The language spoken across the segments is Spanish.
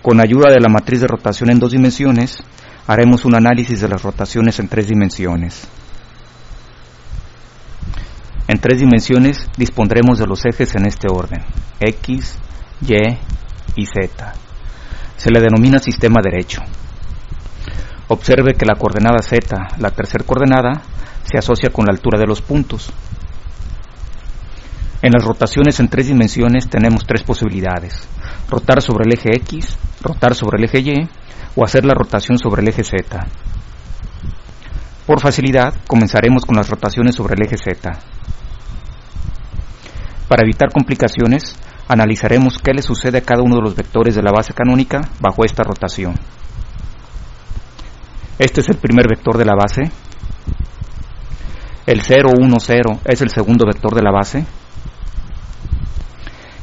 Con ayuda de la matriz de rotación en 2 dimensiones, haremos un análisis de las rotaciones en 3 dimensiones. En 3 dimensiones dispondremos de los ejes en este orden: X, Y y Z. Se le denomina sistema derecho. Observe que la coordenada Z, la tercera coordenada, se asocia con la altura de los puntos. En las rotaciones en 3 dimensiones tenemos 3 posibilidades: rotar sobre el eje X, rotar sobre el eje Y o hacer la rotación sobre el eje Z. Por facilidad, comenzaremos con las rotaciones sobre el eje Z. Para evitar complicaciones, analizaremos qué le sucede a cada uno de los vectores de la base canónica bajo esta rotación. Este es el primer vector de la base. El 0, 1, 0 es el segundo vector de la base.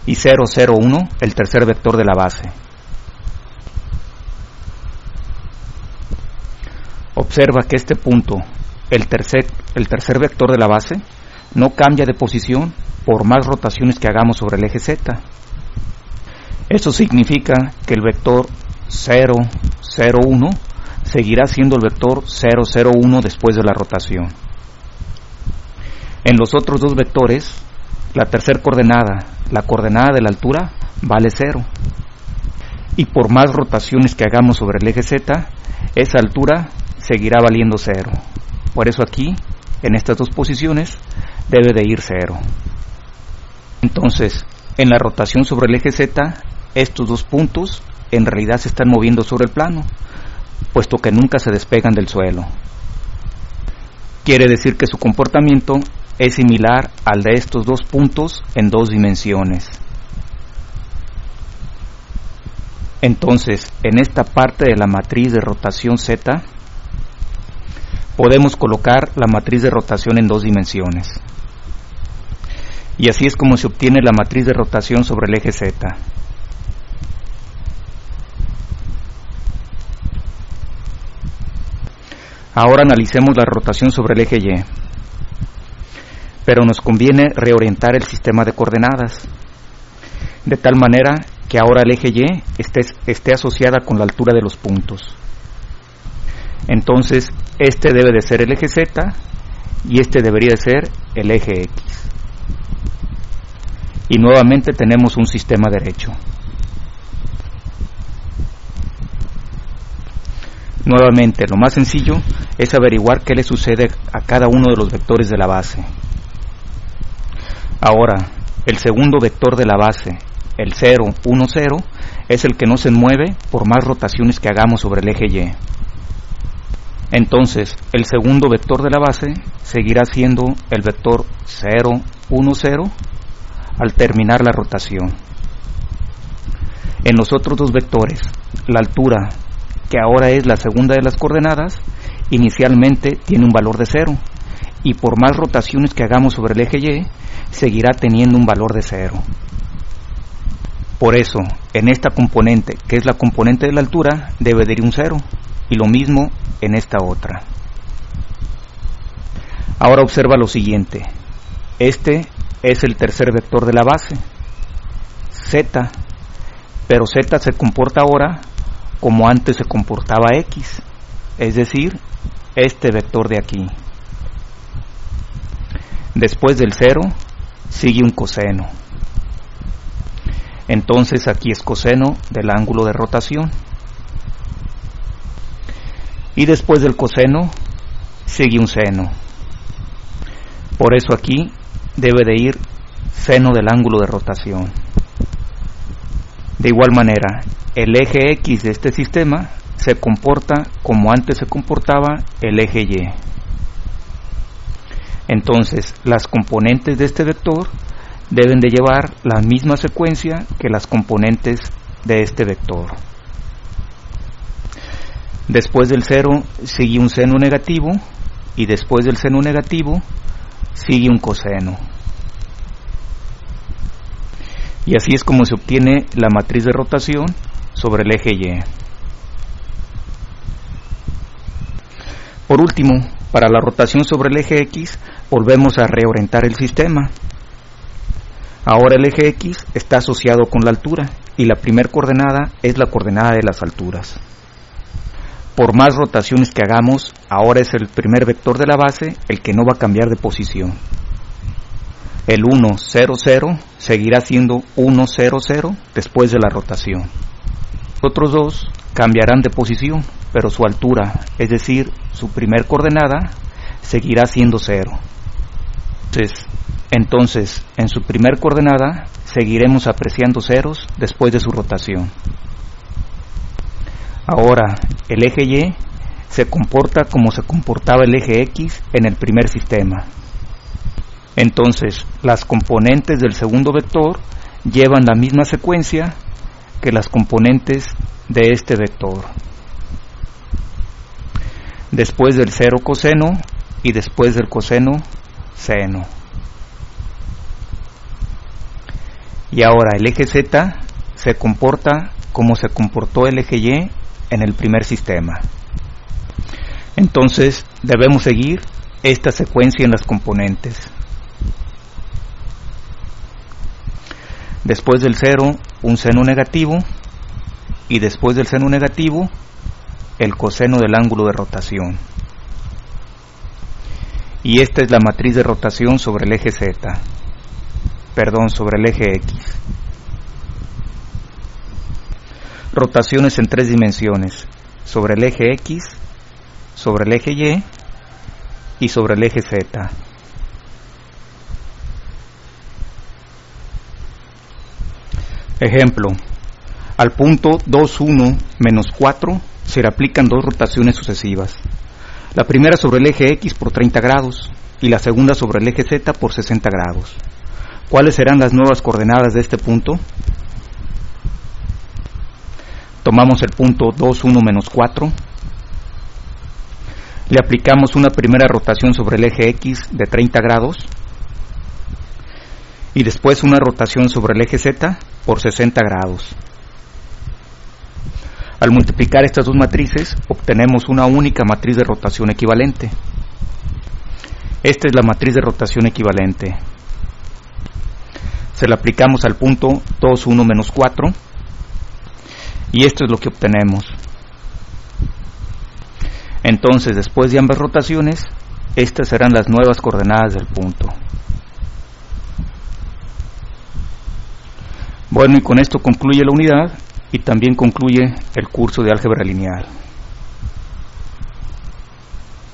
Y 0, 0, 1 el tercer vector de la base. Observa que este punto, el tercer vector de la base, no cambia de posición por más rotaciones que hagamos sobre el eje Z. Esto significa que el vector 0, 0, 1 seguirá siendo el vector 0, 0, 1 después de la rotación. En los otros dos vectores, la tercera coordenada, la coordenada de la altura, vale 0. Y por más rotaciones que hagamos sobre el eje Z, esa altura seguirá valiendo 0. Por eso aquí, en estas dos posiciones, debe de ir 0. Entonces, en la rotación sobre el eje Z, estos dos puntos en realidad se están moviendo sobre el plano, puesto que nunca se despegan del suelo. Quiere decir que su comportamiento es similar al de estos dos puntos en 2 dimensiones. Entonces, en esta parte de la matriz de rotación Z, podemos colocar la matriz de rotación en 2 dimensiones. Y así es como se obtiene la matriz de rotación sobre el eje Z. Ahora analicemos la rotación sobre el eje Y. Pero nos conviene reorientar el sistema de coordenadas, de tal manera que ahora el eje Y esté asociada con la altura de los puntos. Entonces, este debe de ser el eje Z y este debería de ser el eje X. Y nuevamente tenemos un sistema derecho. Nuevamente, lo más sencillo es averiguar qué le sucede a cada uno de los vectores de la base. Ahora, el segundo vector de la base, el 0, 1, 0, es el que no se mueve por más rotaciones que hagamos sobre el eje Y. Entonces, el segundo vector de la base seguirá siendo el vector 0, 1, 0 al terminar la rotación. En los otros dos vectores, la altura, que ahora es la segunda de las coordenadas, inicialmente tiene un valor de 0, y por más rotaciones que hagamos sobre el eje Y, seguirá teniendo un valor de 0. Por eso, en esta componente, que es la componente de la altura, debe de ir un 0, y lo mismo en esta otra. Ahora observa lo siguiente. Este es el tercer vector de la base, Z, pero Z se comporta ahora como antes se comportaba X, es decir, este vector de aquí. Después del 0 sigue un coseno. Entonces aquí es coseno del ángulo de rotación. Y después del coseno sigue un seno. Por eso aquí debe de ir seno del ángulo de rotación. De igual manera, el eje X de este sistema se comporta como antes se comportaba el eje Y. Entonces, las componentes de este vector deben de llevar la misma secuencia que las componentes de este vector. Después del 0 sigue un seno negativo y después del seno negativo sigue un coseno. Y así es como se obtiene la matriz de rotación sobre el eje Y. Por último, para la rotación sobre el eje X, volvemos a reorientar el sistema. Ahora el eje X está asociado con la altura y la primera coordenada es la coordenada de las alturas. Por más rotaciones que hagamos, ahora es el primer vector de la base el que no va a cambiar de posición. El 1, 0, 0 seguirá siendo 1, 0, 0 después de la rotación. Los otros dos cambiarán de posición, pero su altura, es decir, su primer coordenada, seguirá siendo 0. Entonces, en su primer coordenada, seguiremos apreciando ceros después de su rotación. Ahora, el eje Y se comporta como se comportaba el eje X en el primer sistema. Entonces, las componentes del segundo vector llevan la misma secuencia que las componentes de este vector. Después del 0 coseno y después del coseno seno. Y ahora el eje Z se comporta como se comportó el eje Y en el primer sistema. Entonces debemos seguir esta secuencia en las componentes. Después del 0, un seno negativo, y después del seno negativo, el coseno del ángulo de rotación. Y esta es la matriz de rotación sobre el eje Z, sobre el eje X. Rotaciones en 3 dimensiones, sobre el eje X, sobre el eje Y y sobre el eje Z. Ejemplo, al punto 2, 1, menos 4 se le aplican 2 rotaciones sucesivas. La primera sobre el eje X por 30 grados y la segunda sobre el eje Z por 60 grados. ¿Cuáles serán las nuevas coordenadas de este punto? Tomamos el punto 2, 1, menos 4. Le aplicamos una primera rotación sobre el eje X de 30 grados y después una rotación sobre el eje Z por 60 grados. Al multiplicar estas dos matrices, obtenemos una única matriz de rotación equivalente. Esta es la matriz de rotación equivalente. Se la aplicamos al punto 2, 1, menos 4 y esto es lo que obtenemos. Entonces, después de ambas rotaciones, estas serán las nuevas coordenadas del punto. Bueno, y con esto concluye la unidad y también concluye el curso de álgebra lineal.